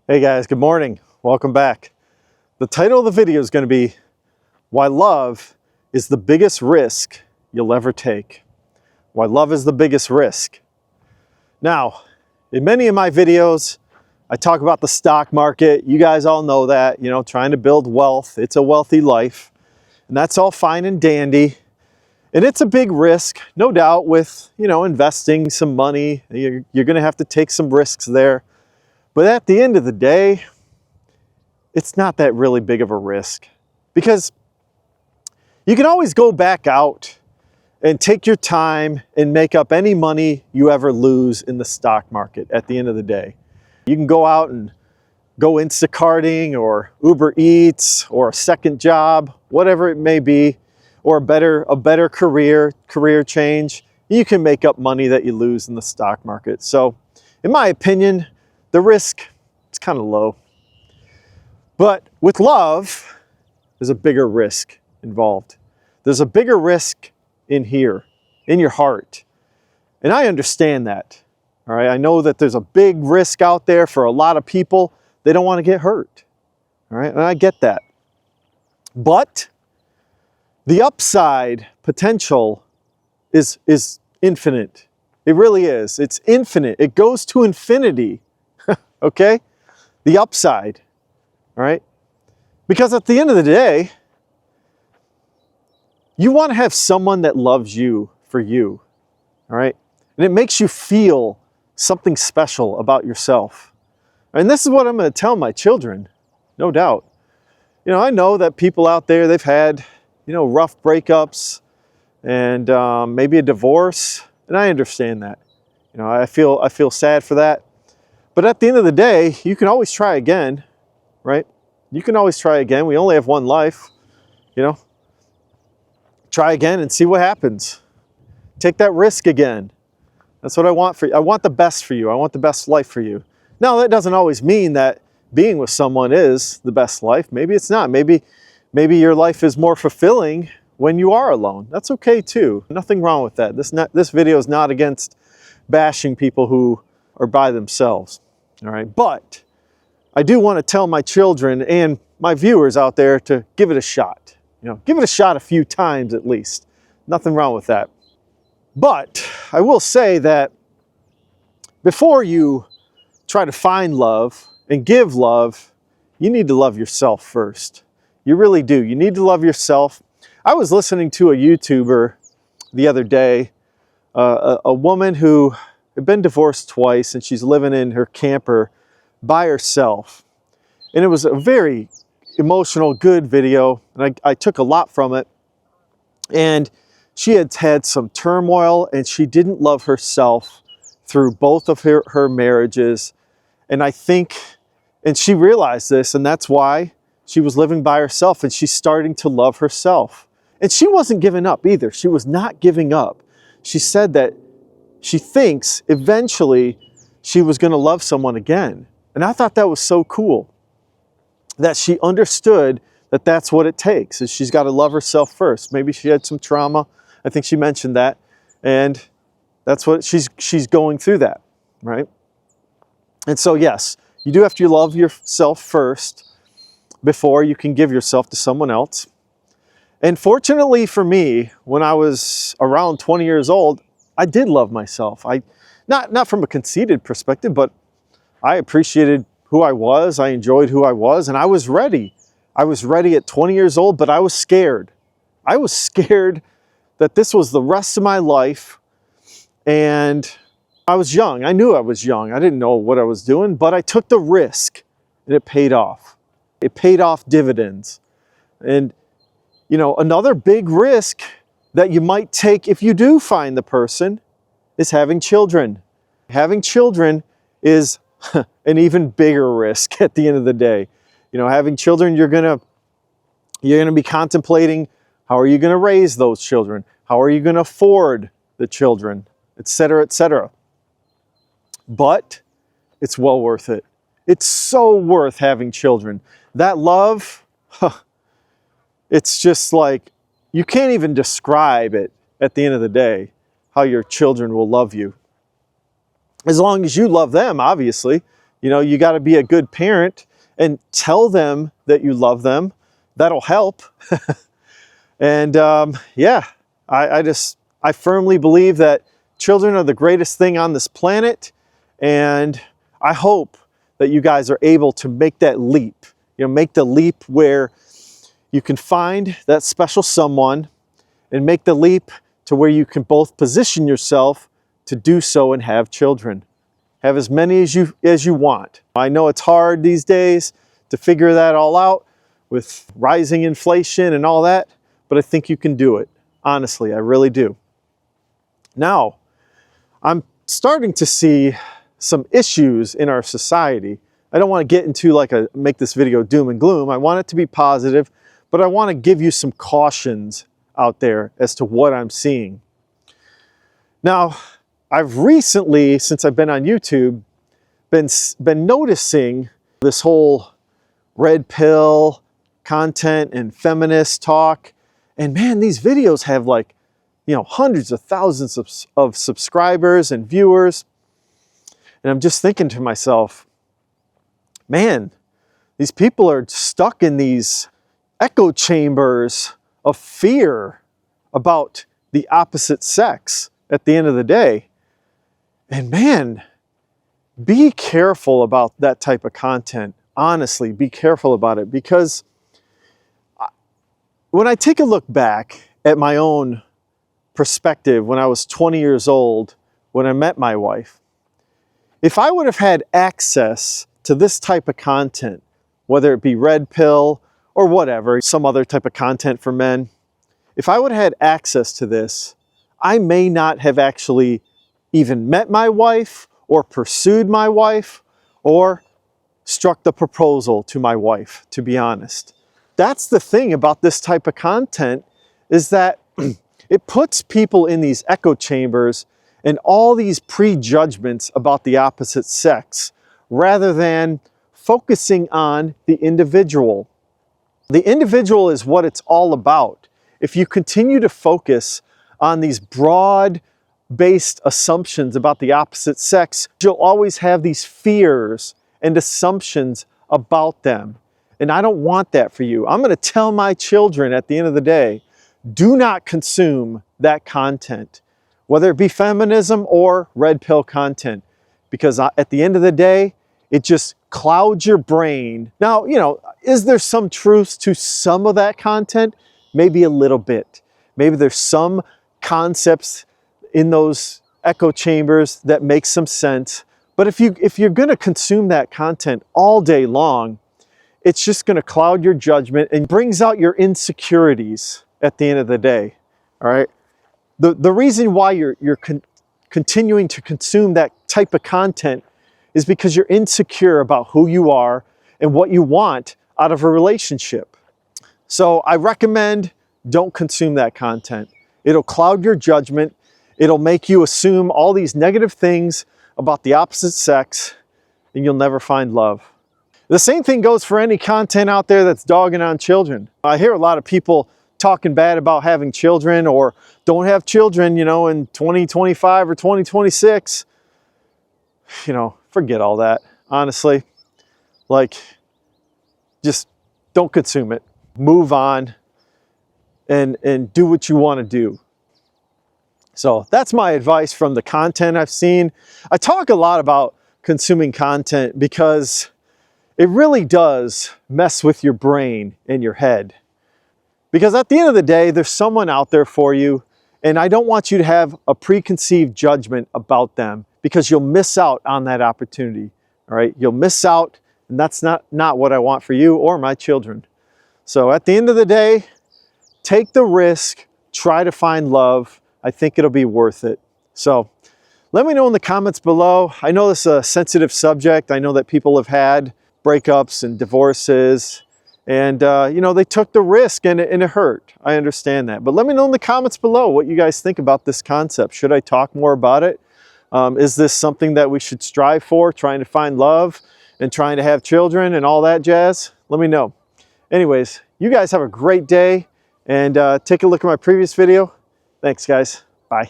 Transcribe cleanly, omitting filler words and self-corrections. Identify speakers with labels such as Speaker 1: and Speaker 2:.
Speaker 1: Hey guys, good morning. Welcome back. The title of the video is going to be Why Love is the Biggest Risk You'll Ever Take. Why love is the biggest risk. Now, in many of my videos, I talk about the stock market. You guys all know that, trying to build wealth. It's a wealthy life. And that's all fine and dandy. And it's a big risk, no doubt, with, investing some money. You're going to have to take some risks there. But at the end of the day, it's not that really big of a risk, because you can always go back out and take your time and make up any money you ever lose in the stock market at the end of the day. You can go out and go Instacarting or Uber Eats or a second job, whatever it may be, or a better career change. You can make up money that you lose in the stock market. So in my opinion, the risk is kind of low. But with love, there's a bigger risk involved. There's a bigger risk in here, in your heart. And I understand that. All right, I know that there's a big risk out there for a lot of people. They don't want to get hurt. All right, and I get that. But the upside potential is infinite. It really is. It's infinite. It goes to infinity. Okay? The upside. All right? Because at the end of the day, you want to have someone that loves you for you. All right? And it makes you feel something special about yourself. And this is what I'm going to tell my children, no doubt. I know that people out there, they've had, rough breakups and maybe a divorce, and I understand that. I feel sad for that. But at the end of the day, you can always try again, right? You can always try again. We only have one life, Try again and see what happens. Take that risk again. That's what I want for you. I want the best for you. I want the best life for you. Now, that doesn't always mean that being with someone is the best life. Maybe it's not. Maybe your life is more fulfilling when you are alone. That's okay too. Nothing wrong with that. This video is not against bashing people who are by themselves. All right. But I do want to tell my children and my viewers out there to give it a shot. Give it a shot a few times at least. Nothing wrong with that. But I will say that before you try to find love and give love, you need to love yourself first. You really do. You need to love yourself. I was listening to a YouTuber the other day, a woman who had been divorced twice, and she's living in her camper by herself. And it was a very emotional, good video, and I took a lot from it. And she had had some turmoil, and she didn't love herself through both of her marriages. And and she realized this, and that's why she was living by herself, and she's starting to love herself. And she wasn't giving up either. She was not giving up. She said that she thinks eventually she was going to love someone again. And I thought that was so cool, that she understood that that's what it takes, is she's got to love herself first. Maybe she had some trauma. I think she mentioned that. And that's what she's going through that, right? And so, yes, you do have to love yourself first before you can give yourself to someone else. And fortunately for me, when I was around 20 years old, I did love myself. Not from a conceited perspective, but I appreciated who I was. I enjoyed who I was, and I was ready. I was ready at 20 years old, but I was scared. I was scared that this was the rest of my life, and I was young. I knew I was young. I didn't know what I was doing, but I took the risk, and it paid off. It paid off dividends. And, another big risk that you might take if you do find the person is having children. Having children is an even bigger risk at the end of the day. Having children, you're gonna be contemplating, how are you gonna raise those children? How are you gonna afford the children, etc., etc. But it's well worth it. It's so worth having children. That love, it's just like, you can't even describe it at the end of the day, how your children will love you. As long as you love them, obviously. You know, you got to be a good parent and tell them that you love them. That'll help. And yeah, I firmly believe that children are the greatest thing on this planet. And I hope that you guys are able to make that leap. You know, make the leap where you can find that special someone and make the leap to where you can both position yourself to do so and have children. Have as many as you want. I know it's hard these days to figure that all out with rising inflation and all that, but I think you can do it. Honestly, I really do. Now, I'm starting to see some issues in our society. I don't want to get into make this video doom and gloom. I want it to be positive, but I want to give you some cautions out there as to what I'm seeing. Now, I've recently, since I've been on YouTube, been noticing this whole red pill content and feminist talk. And man, these videos have hundreds of thousands of subscribers and viewers. And I'm just thinking to myself, man, these people are stuck in these echo chambers of fear about the opposite sex at the end of the day. And man, be careful about that type of content. Honestly, be careful about it, because when I take a look back at my own perspective when I was 20 years old, when I met my wife, if I would have had access to this type of content, whether it be red pill or whatever, some other type of content for men, if I would have had access to this, I may not have actually even met my wife or pursued my wife or struck the proposal to my wife, to be honest. That's the thing about this type of content, is that it puts people in these echo chambers and all these prejudgments about the opposite sex, rather than focusing on the individual. The individual is what it's all about. If you continue to focus on these broad-based assumptions about the opposite sex, you'll always have these fears and assumptions about them. And I don't want that for you. I'm going to tell my children at the end of the day, do not consume that content, whether it be feminism or red pill content, because at the end of the day, it just clouds your brain. Now, you know, is there some truth to some of that content? Maybe a little bit. Maybe there's some concepts in those echo chambers that make some sense. But if you're going to consume that content all day long, it's just going to cloud your judgment and brings out your insecurities at the end of the day. All right. The reason why you're continuing to consume that type of content is because you're insecure about who you are and what you want out of a relationship. So I recommend don't consume that content. It'll cloud your judgment. It'll make you assume all these negative things about the opposite sex, and you'll never find love. The same thing goes for any content out there that's dogging on children. I hear a lot of people talking bad about having children or don't have children, you know, in 2025 or 2026. You know, forget all that, honestly. Like, just don't consume it. Move on and do what you want to do. So that's my advice from the content I've seen. I talk a lot about consuming content because it really does mess with your brain and your head. Because at the end of the day, there's someone out there for you, and I don't want you to have a preconceived judgment about them, because you'll miss out on that opportunity. All right, you'll miss out, and that's not what I want for you or my children. So at the end of the day, take the risk, try to find love. I think it'll be worth it. So let me know in the comments below. I know this is a sensitive subject. I know that people have had breakups and divorces, and you know, they took the risk and it hurt. I understand that. But let me know in the comments below what you guys think about this concept. Should I talk more about it? Is this something that we should strive for, trying to find love and trying to have children and all that jazz? Let me know. Anyways, you guys have a great day, and take a look at my previous video. Thanks, guys. Bye.